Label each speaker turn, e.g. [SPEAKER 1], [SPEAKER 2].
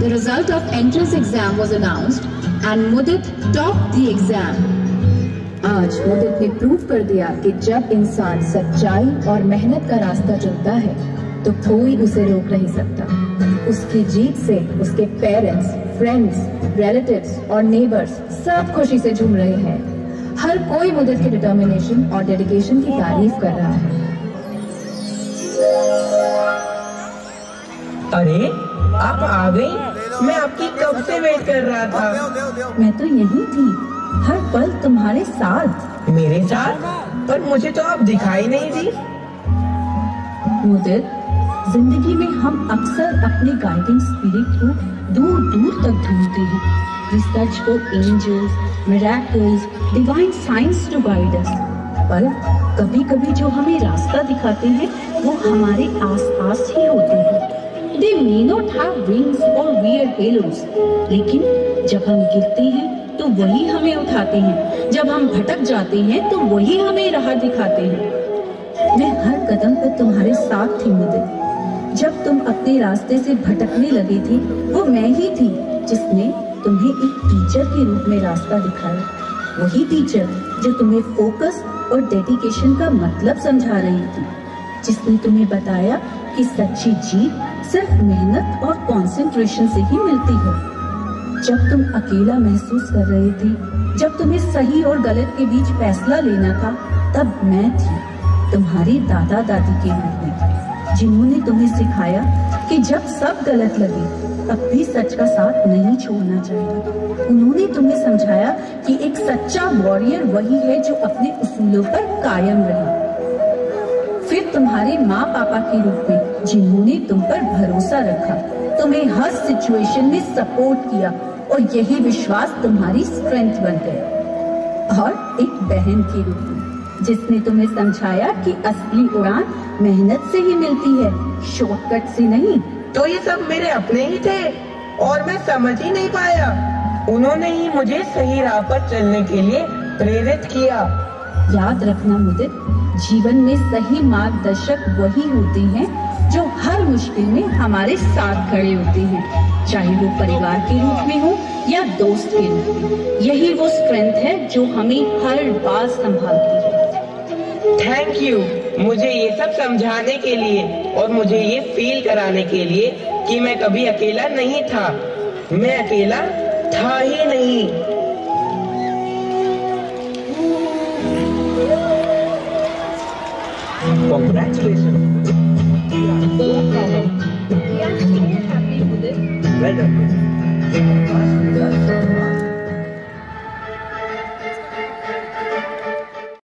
[SPEAKER 1] the result of entrance exam was announced and Mudit topped the exam. आज मुदित ने prove कर दिया कि जब इंसान सच्चाई और मेहनत का रास्ता चुनता है तो कोई उसे रोक नहीं सकता। उसकी जीत से उसके पेरेंट्स, फ्रेंड्स, रिलेटिव्स और नेबर्स सब खुशी से झूम रहे हैं। हर कोई मुदित की डिटर्मिनेशन और डेडिकेशन की तारीफ कर रहा है।
[SPEAKER 2] अरे आप आ गई? मैं आपकी कब से वेट कर रहा था।
[SPEAKER 3] मैं तो यहीं थी, हर पल तुम्हारे साथ।
[SPEAKER 2] मेरे साथ? पर मुझे तो आप दिखाई नहीं दी।
[SPEAKER 3] मुदित, जिंदगी में हम अक्सर अपने गाइडिंग स्पिरिट को दूर दूर तक ढूंढते हैं। We search for angels, miracles, divine signs to guide us. पर कभी कभी जो हमें रास्ता दिखाते हैं वो हमारे आसपास ही होते हैं। They may not have wings or wear halos, लेकिन जब हम गिरते हैं तो वही हमें उठाते हैं। जब हम भटक जाते हैं तो वही हमें राह दिखाते हैं। मैं हर कदम पर तुम्हारे साथ थी मुदित। जब तुम अपने रास्ते से भटकने लगे थे वो मैं ही थी जिसने तुम्हें एक टीचर के रूप में रास्ता दिखाया। वही टीचर जो तुम्हें फोकस और डेडिकेशन का मतलब समझा रही थी, जिसने तुम्हें बताया कि सच्ची जीत सिर्फ मेहनत और कंसंट्रेशन से ही मिलती है। जब तुम अकेला महसूस कर रहे थे, जब तुम्हें सही और गलत के बीच फैसला लेना था, तब मैं थी तुम्हारी दादा दादी के रूप में, जिन्होंने तुम्हें सिखाया कि जब सब गलत लगे तब भी सच का साथ नहीं छोड़ना चाहिए। उन्होंने तुम्हें समझाया कि एक सच्चा वॉरियर वही है जो अपने उसूलों पर कायम रहे। फिर तुम्हारे माँ पापा के रूप में, जिन्होंने तुम पर भरोसा रखा, तुम्हें हर सिचुएशन में सपोर्ट किया और यही विश्वास तुम्हारी स्ट्रेंथ बन गया। और एक बहन के रूप में, जिसने तुम्हें समझाया कि असली उड़ान मेहनत से ही मिलती है, शॉर्टकट से नहीं।
[SPEAKER 2] तो ये सब मेरे अपने ही थे और मैं समझ ही नहीं पाया। उन्होंने ही मुझे सही राह पर चलने के लिए प्रेरित किया।
[SPEAKER 3] याद रखना मुदित, जीवन में सही मार्गदर्शक वही होते हैं जो हर मुश्किल में हमारे साथ खड़े होते हैं, चाहे वो परिवार के रूप में हो या दोस्त के रूप में। यही वो स्ट्रेंथ है जो हमें हर बार संभालती है।
[SPEAKER 2] थैंक यू मुझे ये सब समझाने के लिए और मुझे ये फील कराने के लिए कि मैं कभी अकेला नहीं था। मैं अकेला था ही नहीं। Congratulations.
[SPEAKER 1] No problem. We are so happy with it.
[SPEAKER 2] Well done.